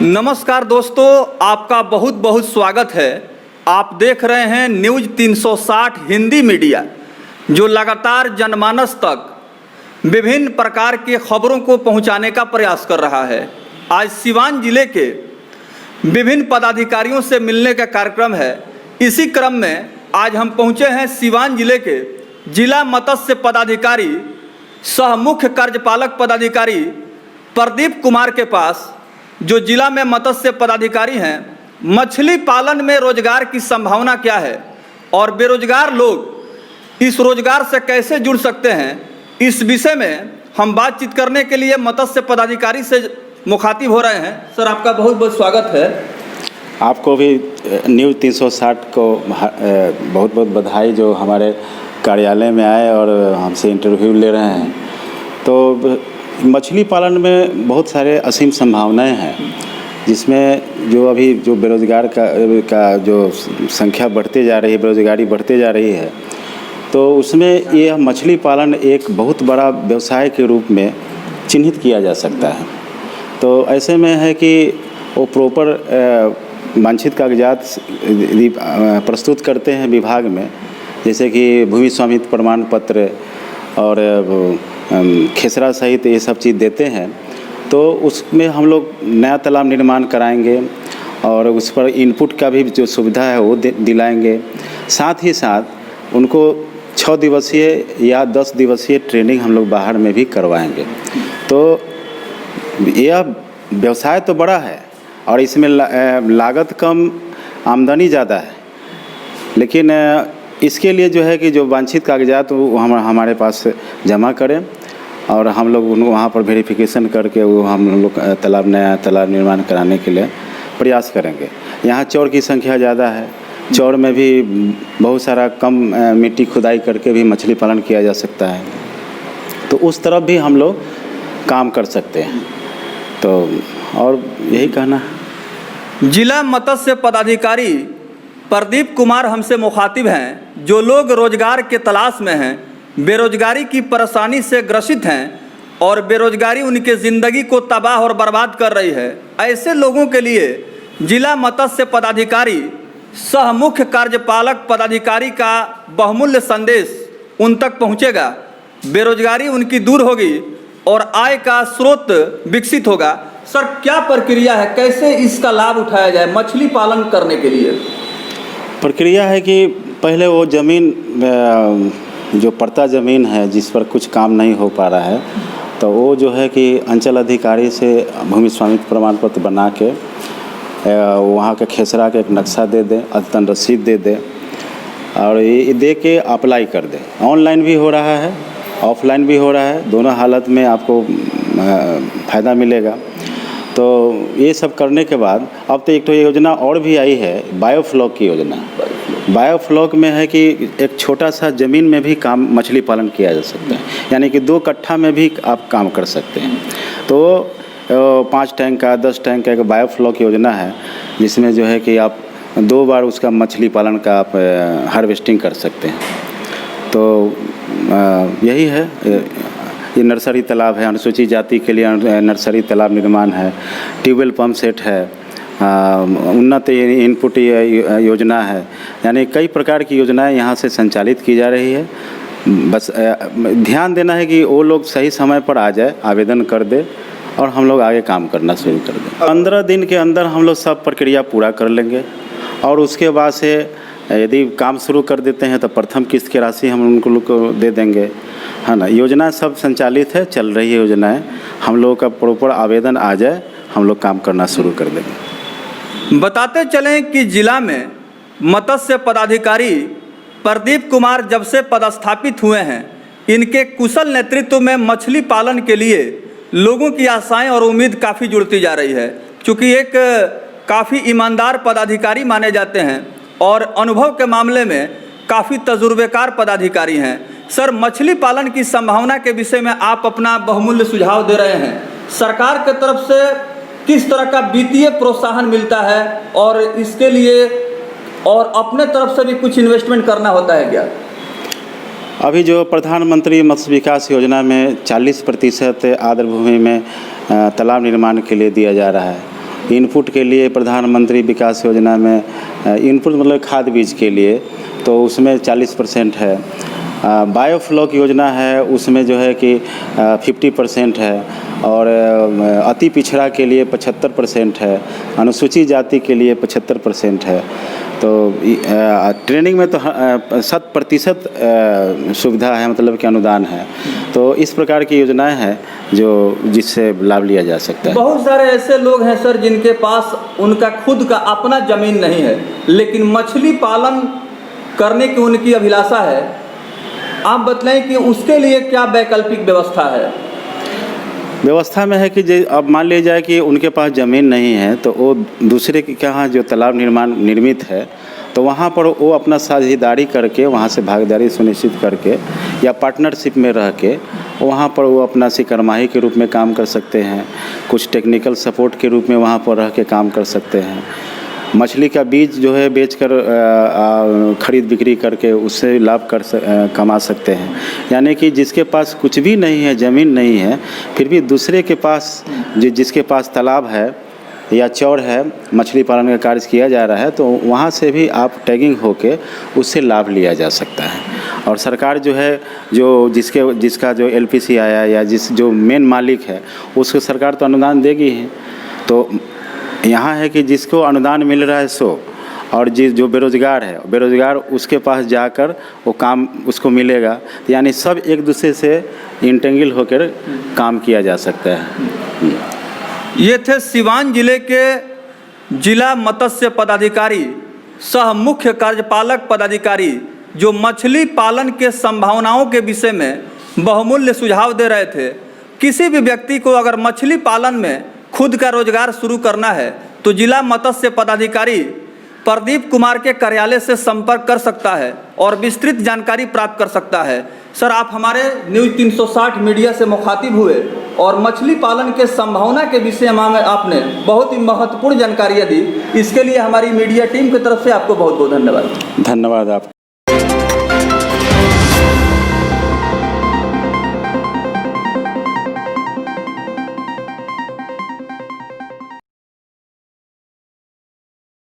नमस्कार दोस्तों, आपका बहुत बहुत स्वागत है। आप देख रहे हैं न्यूज़ 360 हिंदी मीडिया, जो लगातार जनमानस तक विभिन्न प्रकार की खबरों को पहुंचाने का प्रयास कर रहा है। आज सिवान जिले के विभिन्न पदाधिकारियों से मिलने का कार्यक्रम है। इसी क्रम में आज हम पहुंचे हैं सिवान जिले के जिला मत्स्य पदाधिकारी सह मुख्य कार्यपालक पदाधिकारी प्रदीप कुमार के पास, जो जिला में मत्स्य पदाधिकारी हैं। मछली पालन में रोजगार की संभावना क्या है और बेरोजगार लोग इस रोजगार से कैसे जुड़ सकते हैं, इस विषय में हम बातचीत करने के लिए मत्स्य पदाधिकारी से मुखातिब हो रहे हैं। सर, आपका बहुत बहुत स्वागत है। आपको भी न्यूज़ 360 को बहुत बहुत बधाई, जो हमारे कार्यालय में आए और हमसे इंटरव्यू ले रहे हैं। तो मछली पालन में बहुत सारे असीम संभावनाएं हैं, जिसमें जो बेरोजगार का जो संख्या बढ़ती जा रही है, बेरोजगारी बढ़ती जा रही है, तो उसमें यह मछली पालन एक बहुत बड़ा व्यवसाय के रूप में चिन्हित किया जा सकता है। तो ऐसे में है कि वो प्रॉपर वांछित कागजात प्रस्तुत करते हैं विभाग में, जैसे कि भूमि स्वामित्व प्रमाण पत्र और खेसरा सहित ये सब चीज़ देते हैं। तो उसमें हम लोग नया तालाब निर्माण कराएंगे और उस पर इनपुट का भी जो सुविधा है वो दिलाएंगे। साथ ही साथ उनको 6 दिवसीय या 10 दिवसीय ट्रेनिंग हम लोग बाहर में भी करवाएंगे। तो यह व्यवसाय तो बड़ा है और इसमें लागत कम, आमदनी ज़्यादा है, लेकिन इसके लिए जो है कि जो वांछित कागजात वो हमारे पास जमा करें और हम लोग उनको वहाँ पर वेरिफिकेशन करके वो हम लोग नया तालाब निर्माण कराने के लिए प्रयास करेंगे। यहाँ चौर की संख्या ज़्यादा है, चौर में भी बहुत सारा कम मिट्टी खुदाई करके भी मछली पालन किया जा सकता है। तो उस तरफ भी हम लोग काम कर सकते हैं। तो और यही कहना। जिला मत्स्य पदाधिकारी प्रदीप कुमार हमसे मुखातिब हैं। जो लोग रोजगार के तलाश में हैं, बेरोजगारी की परेशानी से ग्रसित हैं और बेरोजगारी उनके ज़िंदगी को तबाह और बर्बाद कर रही है, ऐसे लोगों के लिए जिला मत्स्य पदाधिकारी सह मुख्य कार्यपालक पदाधिकारी का बहुमूल्य संदेश उन तक पहुंचेगा। बेरोजगारी उनकी दूर होगी और आय का स्रोत विकसित होगा। सर, क्या प्रक्रिया है, कैसे इसका लाभ उठाया जाए मछली पालन करने के लिए? प्रक्रिया है कि पहले वो ज़मीन जो पड़ता ज़मीन है जिस पर कुछ काम नहीं हो पा रहा है, तो वो जो है कि अंचल अधिकारी से भूमि स्वामित्व प्रमाण पत्र बना के वहाँ के खेसरा का एक नक्शा दे दें, अद्यतन रसीद दे दें और ये दे के अप्लाई कर दें। ऑनलाइन भी हो रहा है, ऑफलाइन भी हो रहा है, दोनों हालत में आपको फ़ायदा मिलेगा। तो ये सब करने के बाद अब तो एक तो योजना और भी आई है, बायोफ्लॉक की योजना। बायोफ्लॉक में है कि एक छोटा सा ज़मीन में भी काम मछली पालन किया जा सकता है, यानी कि 2 कट्ठा में भी आप काम कर सकते हैं। तो 5 टैंक का 10 टैंक का एक बायोफ्लॉक योजना है, जिसमें जो है कि आप 2 बार उसका मछली पालन का आप हार्वेस्टिंग कर सकते हैं। तो यही है। ये नर्सरी तालाब है, अनुसूचित जाति के लिए नर्सरी तालाब निर्माण है, ट्यूबवेल पंप सेट है, उन्नत इनपुट योजना है, यानी कई प्रकार की योजनाएं यहाँ से संचालित की जा रही है। बस ध्यान देना है कि वो लोग सही समय पर आ जाए, आवेदन कर दे और हम लोग आगे काम करना शुरू कर दें। 15 दिन के अंदर हम लोग सब प्रक्रिया पूरा कर लेंगे और उसके बाद से यदि काम शुरू कर देते हैं तो प्रथम किस्त की राशि हम उनको लोग को दे देंगे, है ना। योजना सब संचालित है, चल रही है योजनाएं। हम लोगों का प्रॉपर आवेदन आ जाए, हम लोग काम करना शुरू कर देंगे। बताते चलें कि जिला में मत्स्य पदाधिकारी प्रदीप कुमार जब से पदस्थापित हुए हैं, इनके कुशल नेतृत्व में मछली पालन के लिए लोगों की आशाएं और उम्मीद काफ़ी जुड़ती जा रही है। क्योंकि एक काफ़ी ईमानदार पदाधिकारी माने जाते हैं और अनुभव के मामले में काफ़ी तजुर्बेकार पदाधिकारी हैं। सर, मछली पालन की संभावना के विषय में आप अपना बहुमूल्य सुझाव दे रहे हैं। सरकार की तरफ से किस तरह का वित्तीय प्रोत्साहन मिलता है और इसके लिए और अपने तरफ से भी कुछ इन्वेस्टमेंट करना होता है क्या? अभी जो प्रधानमंत्री मत्स्य विकास योजना में 40% आर्द्र भूमि में तालाब निर्माण के लिए दिया जा रहा है, इनपुट के लिए प्रधानमंत्री विकास योजना में इनपुट मतलब खाद बीज के लिए, तो उसमें 40% है। बायोफ्लॉक योजना है, उसमें जो है कि 50% है, और अति पिछड़ा के लिए 75% है, अनुसूचित जाति के लिए 75% है। तो ट्रेनिंग में तो 100% सुविधा है, मतलब कि अनुदान है। तो इस प्रकार की योजनाएं हैं जो जिससे लाभ लिया जा सकता है। बहुत सारे ऐसे लोग हैं सर जिनके पास उनका खुद का अपना ज़मीन नहीं है, लेकिन मछली पालन करने की उनकी अभिलाषा है। आप बतलाएं कि उसके लिए क्या वैकल्पिक व्यवस्था है? व्यवस्था में है कि अब मान लिया जाए कि उनके पास ज़मीन नहीं है, तो वो दूसरे के यहाँ जो तालाब निर्मित है, तो वहाँ पर वो अपना साझेदारी करके, वहाँ से भागीदारी सुनिश्चित करके या पार्टनरशिप में रह के वहाँ पर वो अपना सिकरमाही के रूप में काम कर सकते हैं, कुछ टेक्निकल सपोर्ट के रूप में वहाँ पर रह के काम कर सकते हैं। मछली का बीज जो है बेचकर खरीद बिक्री करके उससे लाभ कमा सकते हैं। यानी कि जिसके पास कुछ भी नहीं है, ज़मीन नहीं है, फिर भी दूसरे के पास जिसके पास तालाब है या चौड़ है, मछली पालन का कार्य किया जा रहा है, तो वहाँ से भी आप टैगिंग होके उससे लाभ लिया जा सकता है। और सरकार जो है जिसका जो LPC आया या जो मेन मालिक है उसको सरकार तो अनुदान देगी ही। तो यहाँ है कि जिसको अनुदान मिल रहा है सो, और जो बेरोज़गार उसके पास जाकर वो काम उसको मिलेगा। यानी सब एक दूसरे से इंटेंगल होकर काम किया जा सकता है। ये थे सिवान जिले के जिला मत्स्य पदाधिकारी सह मुख्य कार्यपालक पदाधिकारी जो मछली पालन के संभावनाओं के विषय में बहुमूल्य सुझाव दे रहे थे। किसी भी व्यक्ति को अगर मछली पालन में खुद का रोजगार शुरू करना है तो जिला मत्स्य पदाधिकारी प्रदीप कुमार के कार्यालय से संपर्क कर सकता है और विस्तृत जानकारी प्राप्त कर सकता है। सर, आप हमारे न्यूज़ 360 मीडिया से मुखातिब हुए और मछली पालन के संभावना के विषय में आपने बहुत ही महत्वपूर्ण जानकारियाँ दी। इसके लिए हमारी मीडिया टीम की तरफ से आपको बहुत बहुत धन्यवाद। धन्यवाद आप।